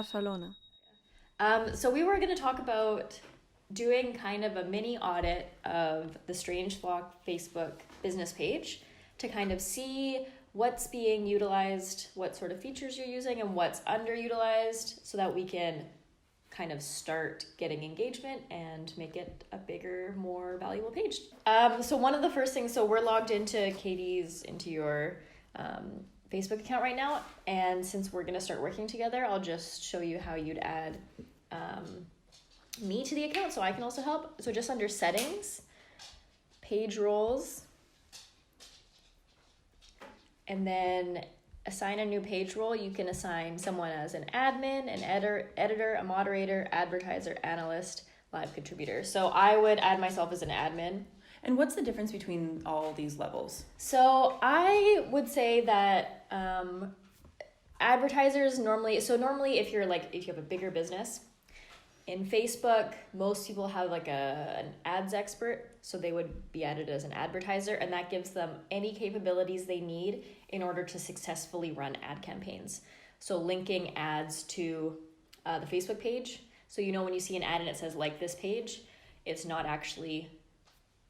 Barcelona. So we were going to talk about doing kind of a mini audit of the Strange Flock Facebook business page to kind of see what's being utilized, what sort of features you're using, and what's underutilized, so that we can kind of start getting engagement and make it a bigger, more valuable page. So one of the first things, so we're logged into your Facebook account right now, and since we're going to start working together, I'll just show you how you'd add me to the account so I can also help. So just under settings, page roles, and then assign a new page role. You can assign someone as an admin, an editor, a moderator, advertiser, analyst, live contributor. So I would add myself as an admin. And what's the difference between all these levels? So I would say that advertisers normally if you have a bigger business, in Facebook, most people have like an ads expert, so they would be added as an advertiser, and that gives them any capabilities they need in order to successfully run ad campaigns. So linking ads to the Facebook page. So when you see an ad and it says like this page, it's not actually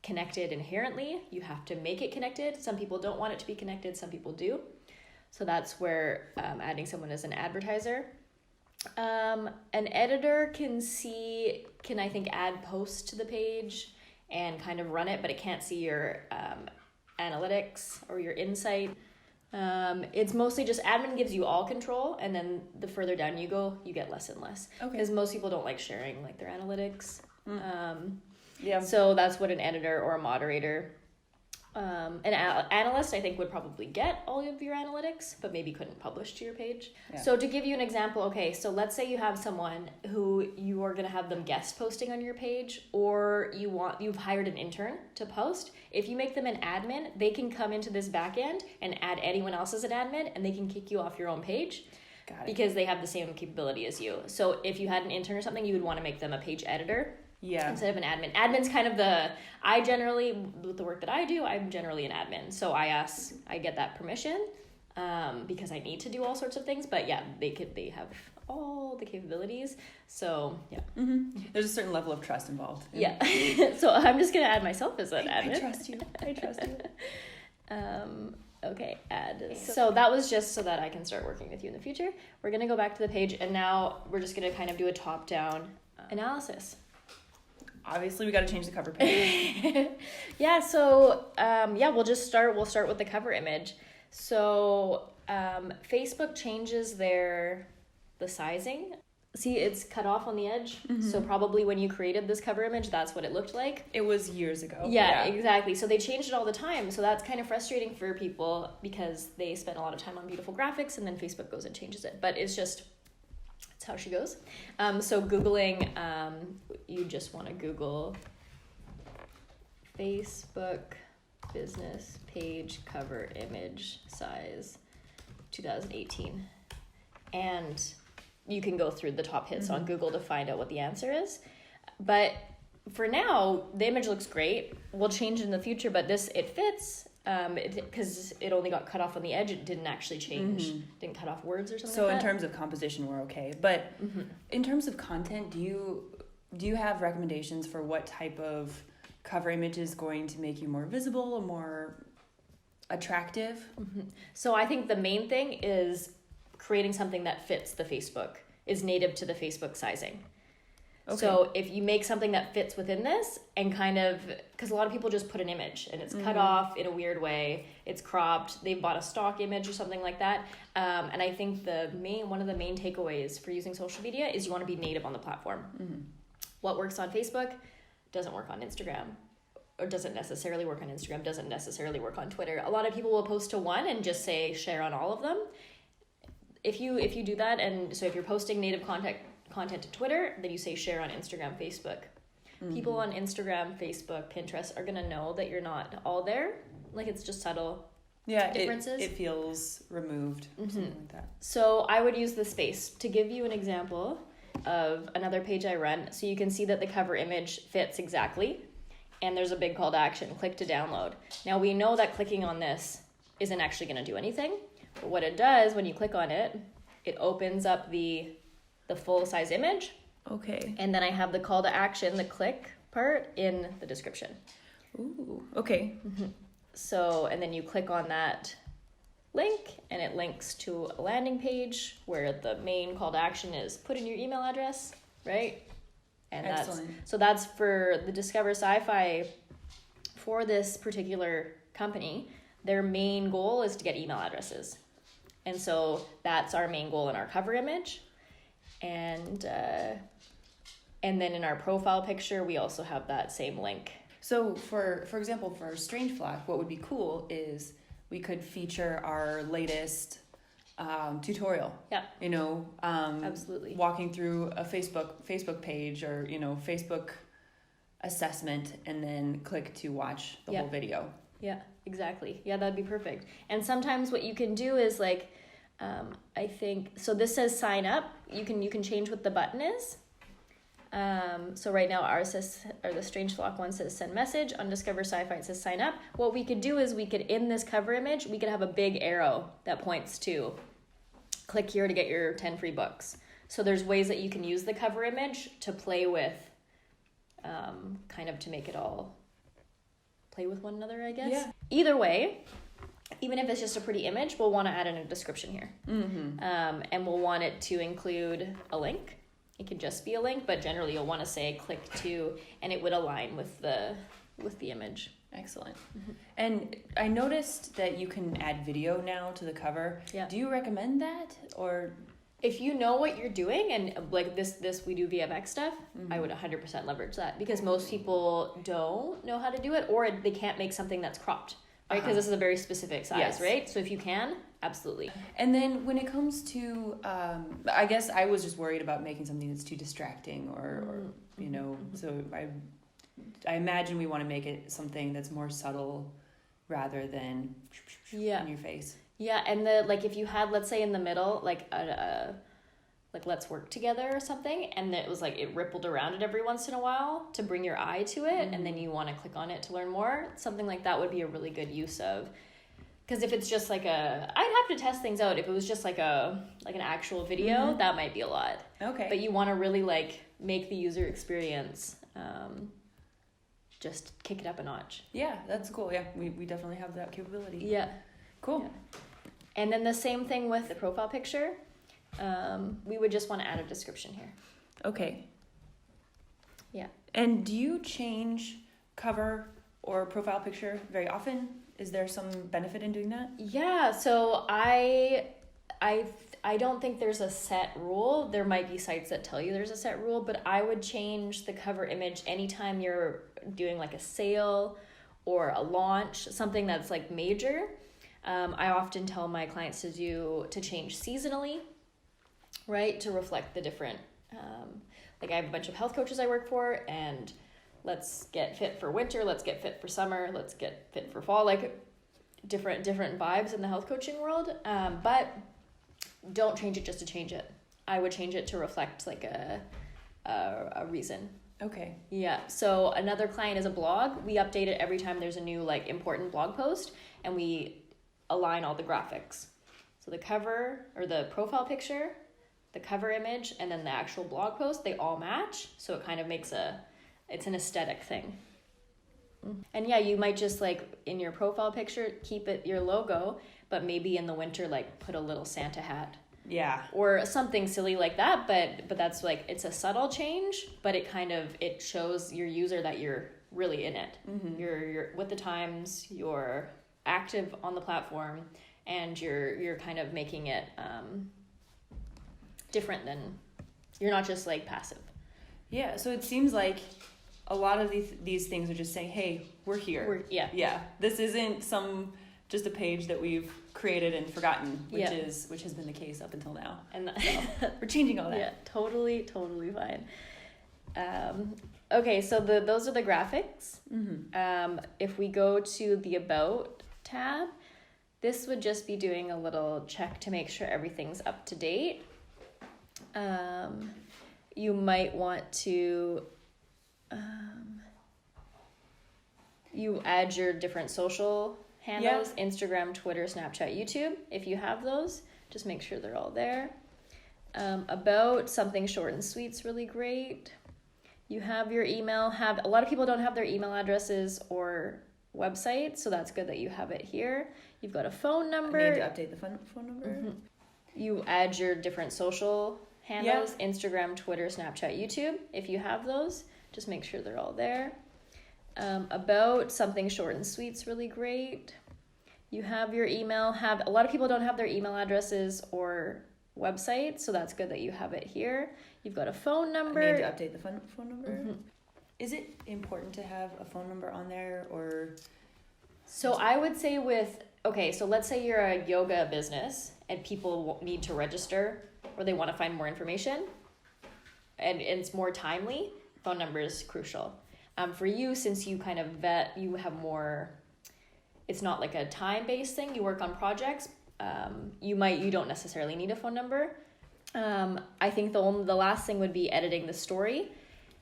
connected inherently. You have to make it connected. Some people don't want it to be connected, some people do. So that's where adding someone as an advertiser. An editor can I think add posts to the page and kind of run it, but it can't see your analytics or your insight. It's mostly just admin gives you all control, and then the further down you go, you get less and less. Okay. Because most people don't like sharing like their analytics. Yeah. So that's what an editor or a moderator. An analyst, I think, would probably get all of your analytics, but maybe couldn't publish to your page. Yeah. So to give you an example, okay, so let's say you have someone who you are going to have them guest posting on your page, or you've hired an intern to post. If you make them an admin, they can come into this back end and add anyone else as an admin, and they can kick you off your own page. Got it. Because they have the same capability as you. So if you had an intern or something, you would want to make them a page editor. Yeah. Instead of an admin. Admin's kind of with the work that I do, I'm generally an admin. So I get that permission because I need to do all sorts of things. But yeah, they have all the capabilities. So yeah. Mm-hmm. There's a certain level of trust involved. Yeah. So I'm just going to add myself as an admin. I trust you. Okay, add. So that was just so that I can start working with you in the future. We're going to go back to the page, and now we're just going to kind of do a top-down analysis. Obviously, we got to change the cover page. Yeah, so we'll start with the cover image. So Facebook changes the sizing. See, it's cut off on the edge. Mm-hmm. So probably when you created this cover image, that's what it looked like. It was years ago. Yeah, exactly. So they changed it all the time. So that's kind of frustrating for people because they spend a lot of time on beautiful graphics, and then Facebook goes and changes it. But it's how she goes. So Googling, you just want to Google Facebook business page cover image size 2018. And you can go through the top hits on Google to find out what the answer is. But for now, the image looks great. We'll change it in the future, but it fits. Because it only got cut off on the edge, it didn't actually change. Didn't cut off words or something. So in terms of composition, we're okay. But in terms of content, do you have recommendations for what type of cover image is going to make you more visible or more attractive? So I think the main thing is creating something that fits is native to the Facebook sizing. Okay. So if you make something that fits within this and because a lot of people just put an image and it's cut off in a weird way, it's cropped, they've bought a stock image or something like that. And I think one of the main takeaways for using social media is you want to be native on the platform. What works on Facebook doesn't work on Instagram, or doesn't necessarily work on Instagram, doesn't necessarily work on Twitter. A lot of people will post to one and just say share on all of them. If you do that, and so if you're posting native content to Twitter, then you say share on Instagram, Facebook. People on Instagram, Facebook, Pinterest are gonna know that you're not all there. Like, it's just subtle differences. It feels removed, something like that. So I would use the space to give you an example of another page I run, so you can see that the cover image fits exactly, and there's a big call to action: click to download. Now we know that clicking on this isn't actually going to do anything, but what it does when you click on it, it opens up the the full-size image. Okay. And then I have the call to action, the click part, in the description. Ooh, okay. So, and then you click on that link and it links to a landing page where the main call to action is put in your email address, right? And Excellent. that's for the Discover Sci-Fi. For this particular company, their main goal is to get email addresses. And so that's our main goal in our cover image. And then in our profile picture, we also have that same link. So for example, for Strange Flock, what would be cool is we could feature our latest tutorial. Yeah. Absolutely. Walking through a Facebook page or, Facebook assessment, and then click to watch the whole video. Yeah, exactly. Yeah, that'd be perfect. And sometimes what you can do is I think, so this says sign up. You can change what the button is. So right now ours says, or the Strange Flock one says send message. On Discover Sci-Fi it says sign up. What we could do is in this cover image, we could have a big arrow that points to click here to get your 10 free books. So there's ways that you can use the cover image to play with, kind of to make it all play with one another, I guess. Yeah. Either way, even if it's just a pretty image, we'll want to add in a description here. And we'll want it to include a link. It could just be a link, but generally you'll want to say click to, and it would align with the image. Excellent. And I noticed that you can add video now to the cover. Yeah. Do you recommend that, or? If you know what you're doing, and like this we do VFX stuff, I would 100% leverage that, because most people don't know how to do it, or they can't make something that's cropped, right? Because this is a very specific size, Yes. right? So if you can, absolutely. And then when it comes to, I guess I was just worried about making something that's too distracting, or so I imagine we want to make it something that's more subtle rather than in your face. Yeah, and if you had, let's say in the middle, like let's work together or something, and it was it rippled around it every once in a while to bring your eye to it, and then you want to click on it to learn more, something like that would be a really good use of. Because if it's just I'd have to test things out. If it was just an actual video, that might be a lot. Okay. But you want to really make the user experience, just kick it up a notch. Yeah, that's cool. Yeah, we definitely have that capability. Yeah. Cool. Yeah. And then the same thing with the profile picture. We would just want to add a description here. Okay. Yeah. And do you change cover or profile picture very often? Is there some benefit in doing that? Yeah, so I don't think there's a set rule. There might be sites that tell you there's a set rule, but I would change the cover image anytime you're doing a sale or a launch, something that's major. I often tell my clients to change seasonally, right, to reflect the different, I have a bunch of health coaches I work for, and let's get fit for winter, let's get fit for summer, let's get fit for fall, different vibes in the health coaching world, but don't change it just to change it. I would change it to reflect a reason. Okay. Yeah, so another client is a blog. We update it every time there's a new important blog post, and we align all the graphics. So the cover or the profile picture, the cover image, and then the actual blog post, they all match. So it kind of makes it's an aesthetic thing. And yeah, you might just in your profile picture, keep it your logo, but maybe in the winter, put a little Santa hat. Yeah. Or something silly like that, but that's it's a subtle change, but it shows your user that you're really in it. You're with the times, you're active on the platform, and you're kind of making it different than, you're not just passive. Yeah, so it seems like a lot of these things are just saying, hey, we're here. Yeah. This isn't just a page that we've created and forgotten, which has been the case up until now. And so we're changing all that. Yeah, totally fine. Okay, so those are the graphics. If we go to the About tab, this would just be doing a little check to make sure everything's up to date. You might want to you add your different social handles, Instagram, Twitter, Snapchat, YouTube. If you have those, just make sure they're all there. About something short and sweet's really great. You have your email. A lot of people don't have their email addresses or website, so that's good that you have it here. You've got a phone number. I need to update the phone number. Mm-hmm. You add your different social handles, Instagram, Twitter, Snapchat, YouTube. If you have those, just make sure they're all there. About something short and sweet's really great. You have your email. A lot of people don't have their email addresses or website, so that's good that you have it here. You've got a phone number. I need to update the phone number. Mm-hmm. Is it important to have a phone number on there, or? So I would say so let's say you're a yoga business and people need to register or they want to find more information and it's more timely, phone number is crucial. For you, since you kind of you have more, it's not like a time-based thing, you work on projects, you don't necessarily need a phone number. I think the last thing would be editing the story.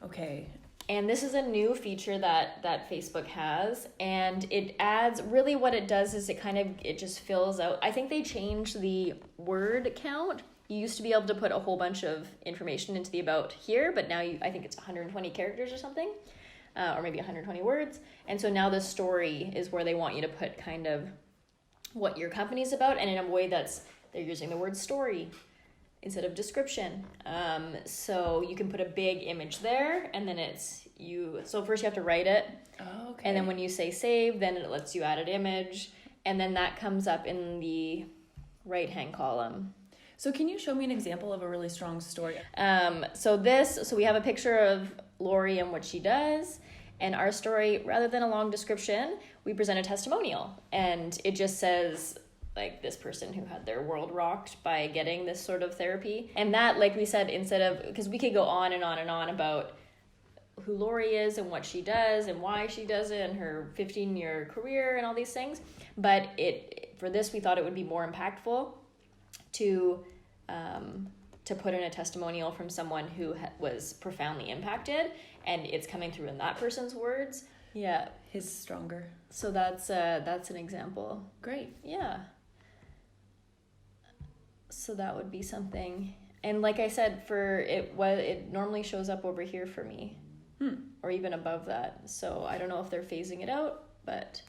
Okay. And this is a new feature that Facebook has, and it adds, really what it does is it just fills out. I think they changed the word count. You used to be able to put a whole bunch of information into the about here, but now I think it's 120 characters or something, or maybe 120 words. And so now the story is where they want you to put kind of what your company's about, and in a way they're using the word story instead of description. So you can put a big image there, and then so first you have to write it. Oh, okay. And then when you say save, then it lets you add an image, and then that comes up in the right-hand column. So can you show me an example of a really strong story? So we have a picture of Lori and what she does, and our story, rather than a long description, we present a testimonial, and it just says, like, this person who had their world rocked by getting this sort of therapy. And that, like we said, because we could go on and on and on about who Lori is and what she does and why she does it and her 15-year career and all these things. But for this, we thought it would be more impactful to put in a testimonial from someone who was profoundly impacted, and it's coming through in that person's words. Yeah. His stronger. So that's an example. Great. Yeah. So that would be something. And like I said, it normally shows up over here for me. Or even above that. So I don't know if they're phasing it out, but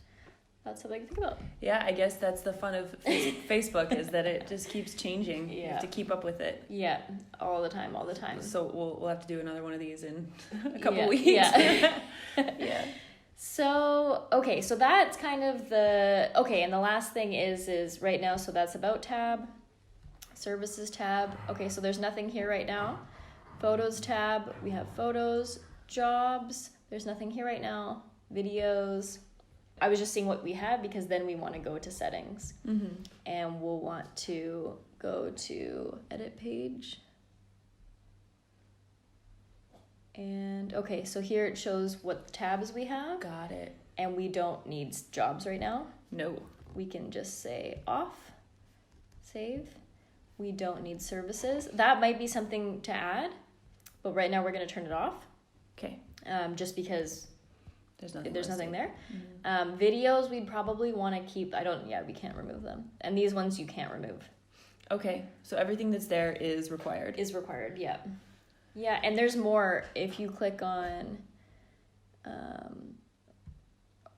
that's something to think about. Yeah, I guess that's the fun of Facebook, is that it just keeps changing. Yeah. You have to keep up with it. Yeah, all the time. So we'll have to do another one of these in a couple weeks. Yeah. Yeah. So that's kind of and the last thing is right now, so that's about tab, services tab. Okay, so there's nothing here right now. Photos tab, we have photos, jobs, there's nothing here right now. Videos. I was just seeing what we have, because then we want to go to settings. Mm-hmm. And we'll want to go to edit page. And okay, so here it shows what tabs we have. Got it. And we don't need jobs right now. No. We can just say off, save. We don't need services. That might be something to add, but right now we're going to turn it off. Okay. Just because there's nothing there. Mm-hmm. Videos we'd probably want to keep. We can't remove them. And these ones you can't remove. Okay, so everything that's there is required. Yeah. Yeah, and there's more. If you click on,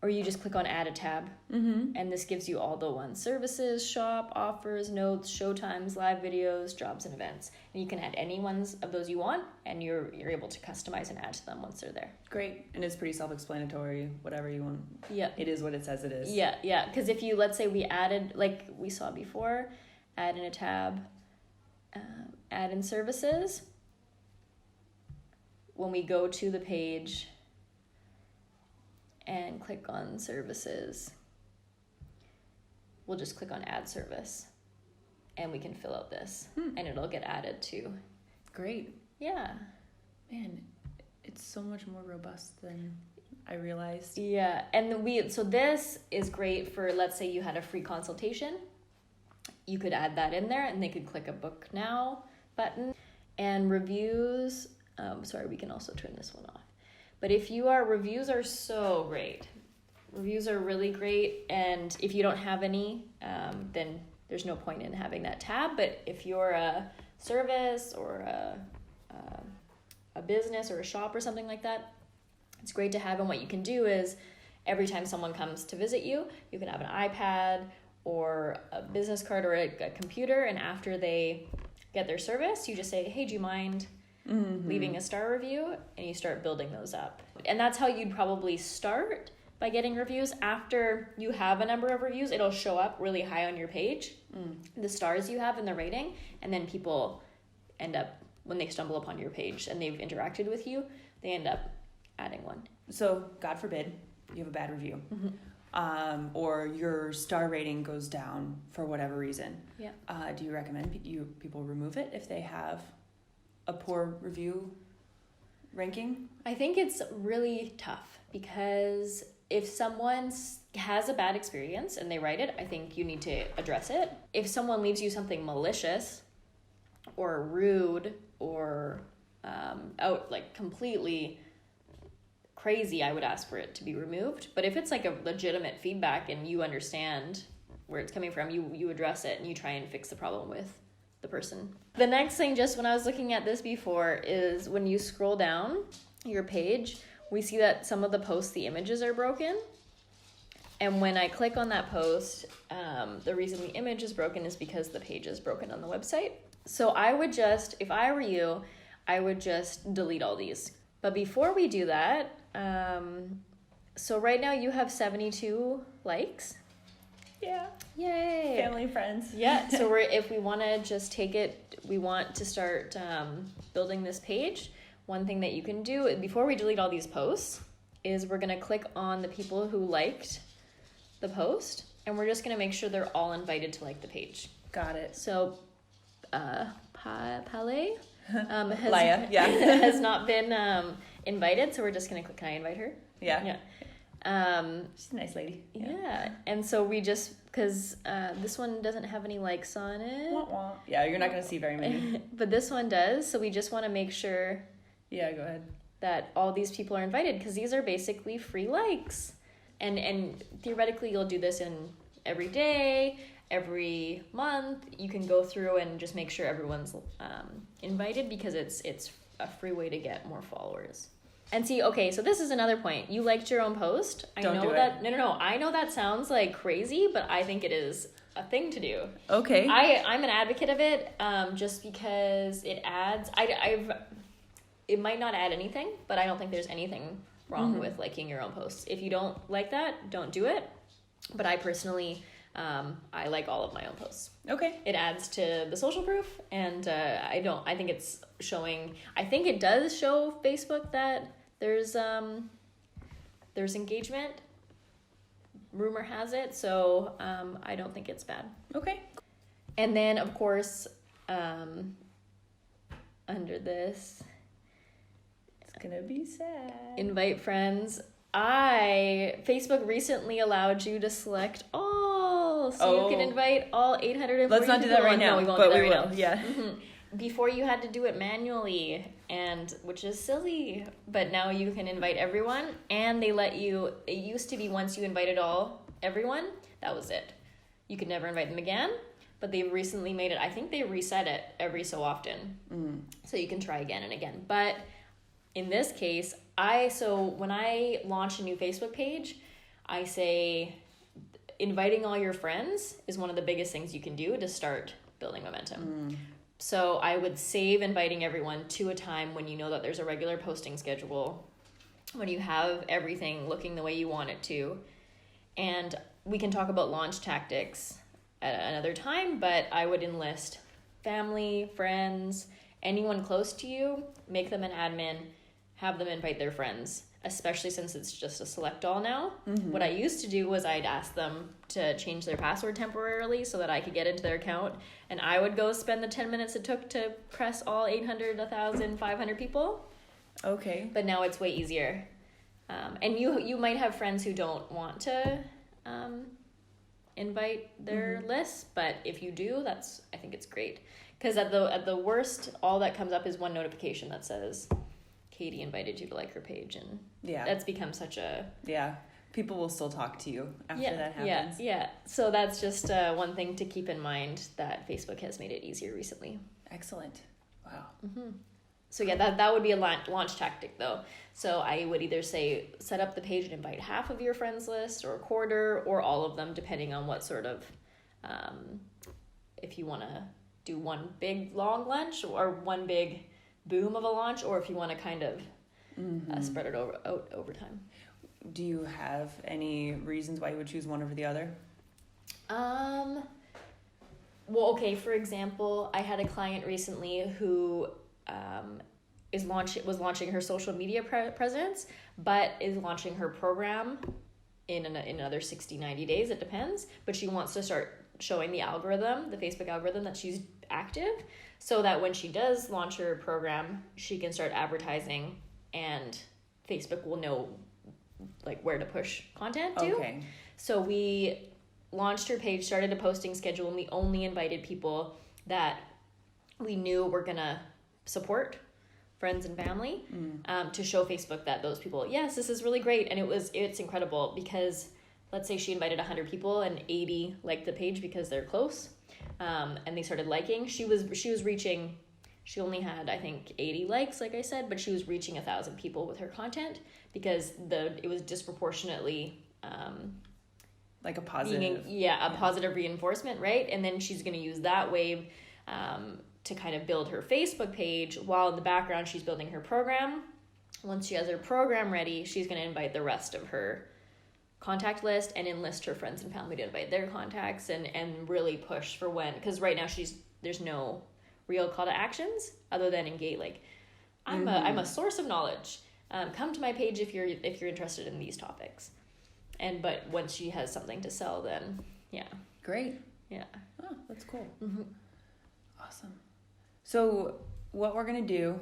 or you just click on add a tab, and this gives you all the ones: services, shop, offers, notes, showtimes, live videos, jobs, and events. And you can add any ones of those you want, and you're able to customize and add to them once they're there. Great, and it's pretty self-explanatory. Whatever you want. Yeah. It is what it says it is. Yeah. Because if you, let's say we added, like we saw before, add in a tab, add in services. When we go to the page and click on services, we'll just click on add service, and we can fill out this, and it'll get added to. Great. Yeah. Man, it's so much more robust than I realized. Yeah, and so this is great for, let's say you had a free consultation. You could add that in there, and they could click a book now button. And reviews, we can also turn this one off. But reviews are so great. Reviews are really great, and if you don't have any, then there's no point in having that tab. But if you're a service or a business or a shop or something like that, it's great to have. And what you can do is every time someone comes to visit you, you can have an iPad or a business card or a computer, and after they get their service, you just say, hey, do you mind leaving a star review? And you start building those up. And that's how you'd probably start, by getting reviews. After you have a number of reviews, it'll show up really high on your page, the stars you have and the rating, and then people end up, when they stumble upon your page and they've interacted with you, they end up adding one. So, God forbid, you have a bad review. Or your star rating goes down for whatever reason. Yeah. Do you recommend people remove it if they have a poor review ranking? I think it's really tough, because if someone has a bad experience and they write it, I think you need to address it. If someone leaves you something malicious or rude or out like completely crazy, I would ask for it to be removed. But if it's like a legitimate feedback and you understand where it's coming from, you address it and you try and fix the problem with the person. The next thing, just when I was looking at this before, is when you scroll down your page, we see that some of the posts, the images are broken. And when I click on that post, the reason the image is broken is because the page is broken on the website. So I would just, if I were you, I would just delete all these. But before we do that, so right now you have 72 likes. Yeah. Yay. Family, friends. Yeah. So if we want to just take it, we want to start building this page. One thing that you can do before we delete all these posts is we're going to click on the people who liked the post, and we're just going to make sure they're all invited to like the page. Got it. So, Palais Laya, yeah. has not been invited, so we're just going to click, can I invite her? Yeah. Yeah. She's a nice lady. Yeah. And so we just, because this one doesn't have any likes on it. Wah, wah. Yeah, you're not going to see very many. But this one does, so we just want to make sure Yeah, go ahead. that all these people are invited, because these are basically free likes. And theoretically, you'll do this in every day, every month. You can go through and just make sure everyone's invited, because it's a free way to get more followers. And see, okay, so this is another point. You liked your own post. Don't do that. No. I know that sounds like crazy, but I think it is a thing to do. Okay. I'm an advocate of it, just because it adds. It might not add anything, but I don't think there's anything wrong with liking your own posts. If you don't like that, don't do it. But I personally, I like all of my own posts. Okay. It adds to the social proof, and I think it's showing. I think it does show Facebook that there's engagement. Rumor has it, so I don't think it's bad. Okay. And then, of course, under this, It's gonna be sad. invite friends. Facebook recently allowed you to select all, so you can invite all 840 Let's not do that people. right now, No, we won't but do that we right will. now. Yeah. Before you had to do it manually, and which is silly, but now you can invite everyone, and they let you. It used to be once you invited everyone, that was it. You could never invite them again. But they've recently made it. I think they reset it every so often, so you can try again and again. But in this case, when I launch a new Facebook page, I say inviting all your friends is one of the biggest things you can do to start building momentum. So I would save inviting everyone to a time when you know that there's a regular posting schedule, when you have everything looking the way you want it to. And we can talk about launch tactics at another time, but I would enlist family, friends, anyone close to you, make them an admin, have them invite their friends, especially since it's just a select all now. What I used to do was I'd ask them to change their password temporarily so that I could get into their account, and I would go spend the 10 minutes it took to press all 800, 1,000, 500 people. Okay. But now it's way easier. And you might have friends who don't want to invite their lists, but if you do, I think it's great. Because at the worst, all that comes up is one notification that says Katie invited you to like her page, and that's become such a people will still talk to you after that happens. So that's just one thing to keep in mind, that Facebook has made it easier recently. Excellent. Wow. So yeah, that would be a launch tactic though. So I would either say set up the page and invite half of your friends list or a quarter or all of them, depending on what sort of, if you want to do one big long launch or one big boom of a launch, or if you want to kind of spread it out over time. Do you have any reasons why you would choose one over the other? Well, okay, for example, I had a client recently who was launching her social media presence, but is launching her program in another 60, 90 days, it depends, but she wants to start showing the Facebook algorithm, that she's active, so that when she does launch her program, she can start advertising and Facebook will know like where to push content to. Okay. So we launched her page, started a posting schedule, and we only invited people that we knew were gonna support, friends and family, to show Facebook that those people, yes, this is really great. And it's incredible because let's say she invited 100 people and 80 liked the page because they're close, and they started liking. She was reaching, she only had, I think, 80 likes, like I said, but she was reaching 1,000 people with her content because it was disproportionately like a positive. Positive reinforcement, right? And then she's going to use that wave to kind of build her Facebook page while in the background she's building her program. Once she has her program ready, she's going to invite the rest of her contact list and enlist her friends and family to invite their contacts and really push for when, because right now there's no real call to actions other than engage, like I'm a source of knowledge. Come to my page if you're interested in these topics. But once she has something to sell, then yeah. Great. Yeah. Oh, that's cool. Awesome. So what we're going to do,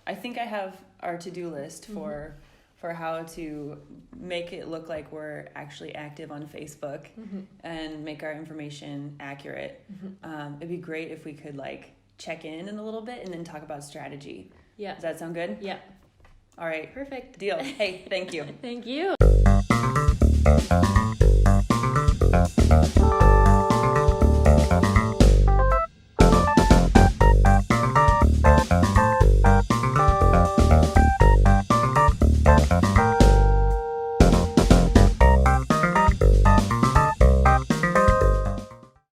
I think I have our to-do list for how to make it look like we're actually active on Facebook and make our information accurate. It'd be great if we could like check in a little bit and then talk about strategy. Yeah. Does that sound good? Yeah. All right. Perfect. Deal. Hey, thank you. Thank you.